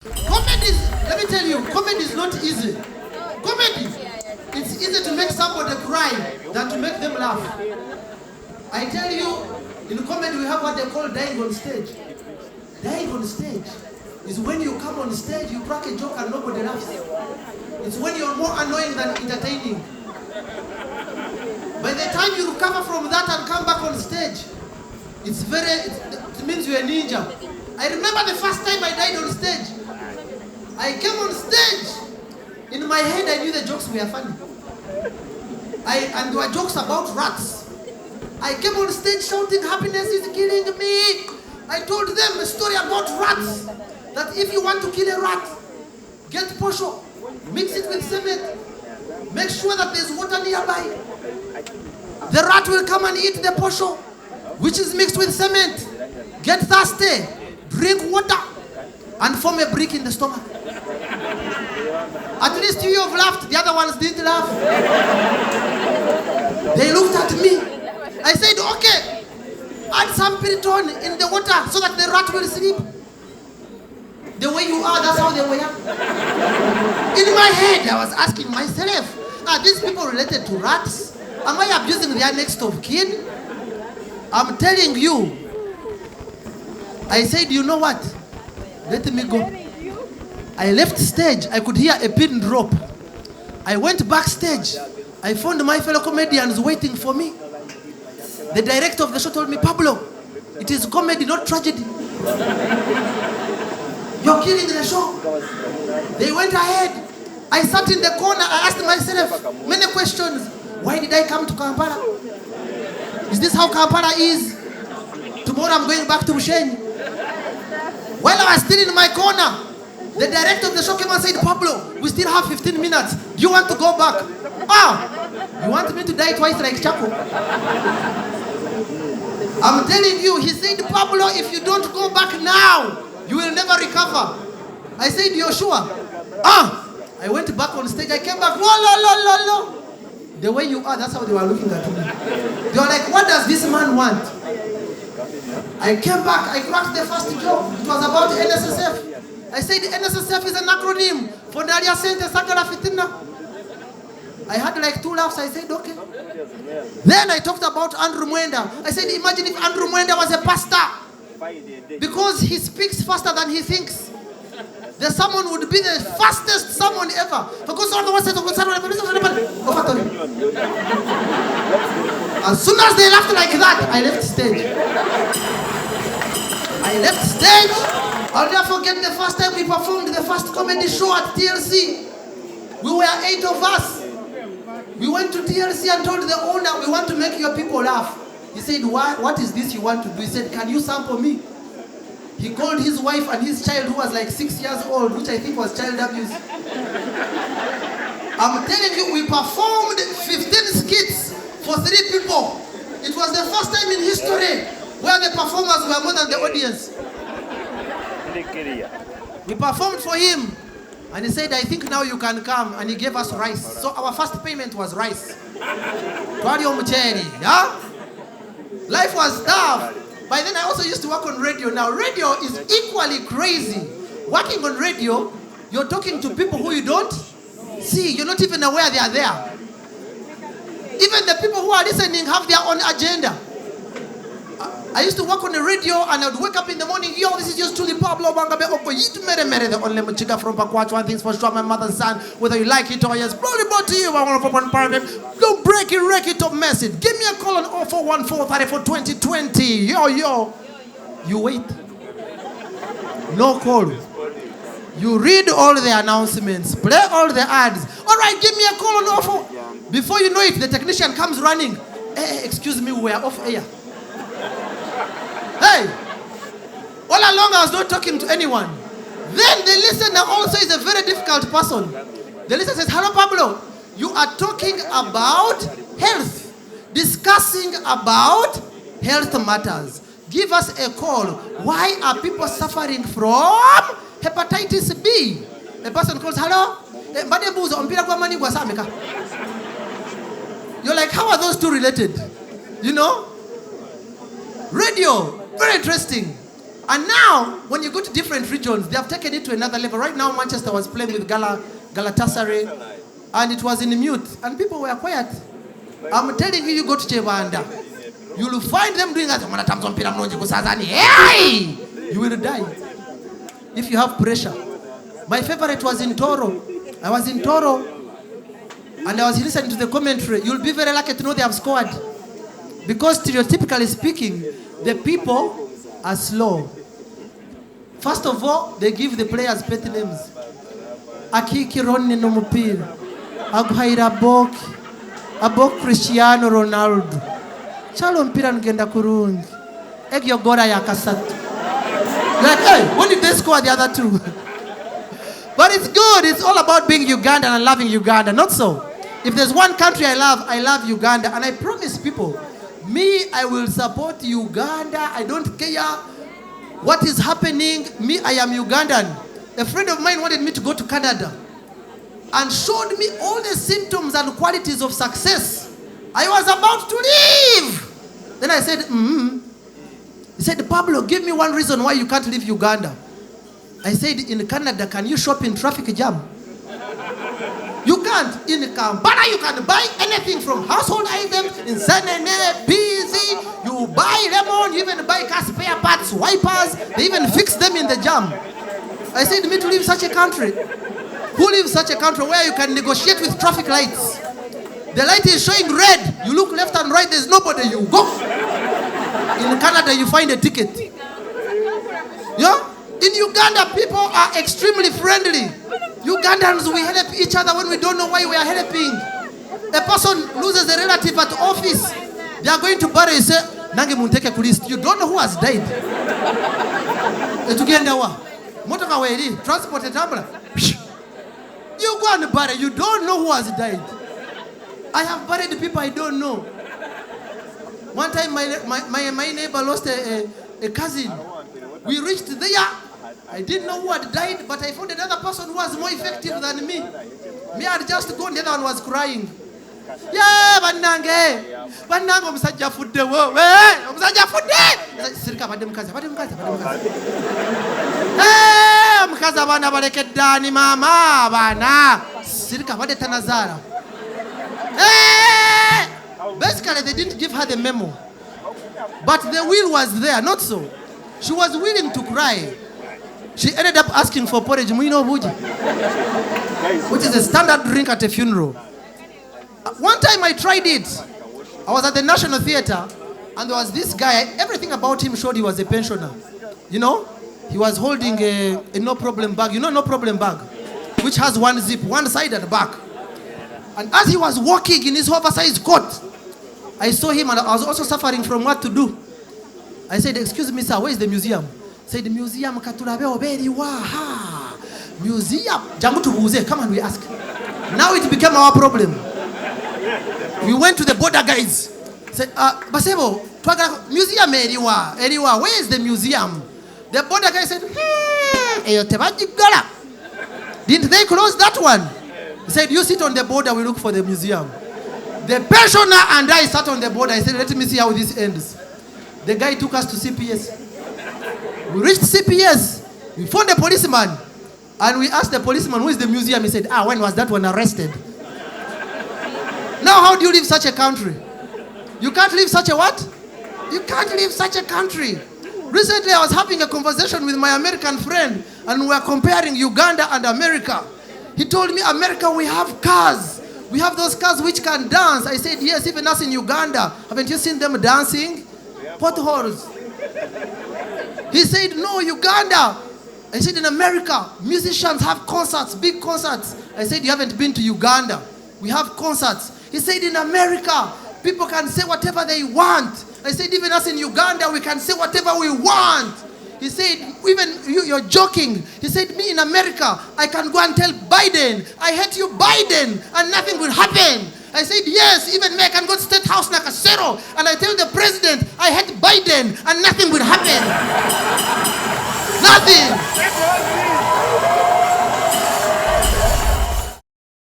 Comedy, let me tell you, comedy is not easy. Comedy, it's easy to make somebody cry than to make them laugh. I tell you, in comedy we have what they call dying on stage. Dying on stage is when you come on stage, you crack a joke and nobody laughs. It's when you're more annoying than entertaining. By the time you recover from that and come back on stage, it means you're a ninja. I remember the first time I died on stage. I came on stage. In my head, I knew the jokes were funny. And there were jokes about rats. I came on stage shouting, "Happiness is killing me." I told them a story about rats. That if you want to kill a rat, get posho, mix it with cement, make sure that there's water nearby. The rat will come and eat the posho, which is mixed with cement. Get thirsty, drink water, and form a brick in the stomach. At least you have laughed, the other ones didn't laugh. They looked at me. I said, okay, add some piriton in the water so that the rat will sleep. The way you are, that's how they were. In my head, I was asking myself, are these people related to rats? Am I abusing their next of kin? I'm telling you. I said, you know what? Let me go. I left stage. I could hear a pin drop. I went backstage. I found my fellow comedians waiting for me. The director of the show told me, "Pablo, it is comedy, not tragedy. You're killing the show." They went ahead. I sat in the corner. I asked myself many questions. Why did I come to Kampala? Is this how Kampala is? Tomorrow I'm going back to Muhangi. While I was still in my corner, the director of the show came and said, "Pablo, we still have 15 minutes. Do you want to go back?" You want me to die twice like Chaco? I'm telling you, he said, "Pablo, if you don't go back now, you will never recover." I said, "You're sure?" I went back on stage. I came back. Lo. The way you are, that's how they were looking at me. They were like, "What does this man want?" I came back. I cracked the first joke. It was about NSSF. I said NSSF is an acronym for Naria Sente Sagara Fitina. I had like 2 laughs. I said, okay. Then I talked about Andrew Mwenda. I said, imagine if Andrew Mwenda was a pastor. Because he speaks faster than he thinks. The sermon would be the fastest sermon ever. As soon as they laughed like that, I left stage. I'll never forget the first time we performed the first comedy show at TLC. We were 8 of us. We went to TLC and told the owner, "We want to make your people laugh." He said, what is this you want to do? He said, "Can you sample me?" He called his wife and his child, who was like 6 years old, which I think was child abuse. I'm telling you, we performed 15 skits for 3 people. It was the first time in history where the performers were more than the audience. We performed for him. And he said, "I think now you can come." And he gave us rice. So our first payment was rice. Yeah? Life was tough. By then I also used to work on radio. Now radio is equally crazy. Working on radio, you're talking to people who you don't see. You're not even aware they are there. Even the people who are listening have their own agenda. I used to work on the radio and I would wake up in the morning, "Yo, this is just truly Pablo Bangabe Oko. The only Machika from Pakwach, one thing's for sure, my mother's son, whether you like it or yes, bloody about to you, I want to pop on. Don't break it, wreck it up message. Give me a call on 0414-34-2020. Yo. You wait. No call. You read all the announcements, play all the ads. All right, give me a call on 04. Before you know it, the technician comes running. Hey, excuse me, we are off air. Hey, all along I was not talking to anyone. Then the listener also is a very difficult person. The listener says, "Hello, Pablo. You are talking about health, discussing about health matters. Give us a call. Why are people suffering from hepatitis B?" A person calls, "Hello. You're like, how are those two related? You know? Radio, very interesting. And now, when you go to different regions, they have taken it to another level. Right now, Manchester was playing with Galatasaray, and it was in mute, and people were quiet. I'm telling you, you go to Chevanda, you will find them doing that. Hey! You will die if you have pressure. My favorite was in Toro. I was in Toro, and I was listening to the commentary. You'll be very lucky to know they have scored. Because stereotypically speaking, the people are slow. First of all, they give the players pet names. Akiki Ronnie no mupira. Aguhaira Abok Cristiano Ronaldo. Chalo mpira ngenda kurungi. Egyo gora ya kasatu. Like, hey, when did they score the other two? But it's good. It's all about being Ugandan and loving Uganda. Not so. If there's one country I love Uganda. And I promise people, me, I will support Uganda. I don't care what is happening. Me, I am Ugandan. A friend of mine wanted me to go to Canada and showed me all the symptoms and qualities of success. I was about to leave. Then I said, He said, Pablo, give me one reason why you can't leave Uganda. I said, in Canada, can you shop in traffic jam? You can't. In Kampala, you can buy anything from household items, in Senene, busy. You buy lemon, you even buy car spare parts, wipers. They even fix them in the jam. I said, me to leave such a country. Who lives such a country where you can negotiate with traffic lights? The light is showing red. You look left and right, there's nobody, you go. In Canada, you find a ticket. Yeah? In Uganda, people are extremely friendly. Ugandans, we help each other when we don't know why we are helping. A person loses a relative at office. They are going to bury you, say, Nange munteke kulist. You don't know who has died. Motoka weri, transport a tabla. You go and bury, you don't know who has died. I have buried people I don't know. One time my neighbor lost a cousin. We reached there. I didn't know who had died, but I found another person who was more effective than me. Me, I had just gone, the other one was crying. Yeah, banange. Banango msajja fudde wo. Msajja fudde. Sirika badde mukazi. Mukazi abana balekeddani mama abana. Sirika badde tanazara. Basically, they didn't give her the memo. But the will was there, not so. She was willing to cry. She ended up asking for porridge, which is a standard drink at a funeral. One time I tried it. I was at the National Theatre, and there was this guy. Everything about him showed he was a pensioner. You know, he was holding a no problem bag. You know, no problem bag, which has one zip, one side and back. And as he was walking in his oversized coat, I saw him, and I was also suffering from what to do. I said, excuse me, sir, where is the museum? He said, the museum, museum. Come and we ask. Now it became our problem. We went to the border guys. Said, Basebo, museum Eriwa, where is the museum? The border guy said, didn't they close that one? He said, you sit on the border, we look for the museum. The pensioner and I sat on the border. I said, let me see how this ends. The guy took us to CPS. We reached CPS. We found the policeman. And we asked the policeman, who is the museum? He said, when was that one arrested? Now, how do you leave such a country? You can't leave such a what? You can't leave such a country. Recently, I was having a conversation with my American friend, and we were comparing Uganda and America. He told me, America, we have cars. We have those cars which can dance. I said, yes, even us in Uganda. Haven't you seen them dancing? Potholes. He said, no, Uganda. I said, in America, musicians have concerts, big concerts. I said, you haven't been to Uganda. We have concerts. He said, in America, people can say whatever they want. I said, even us in Uganda, we can say whatever we want. He said, even you're joking. He said, me in America, I can go and tell Biden, I hate you, Biden, and nothing will happen. I said, yes, even me, I can go to State House Nakasero, and I tell the president, I hate Biden, and nothing will happen. Nothing.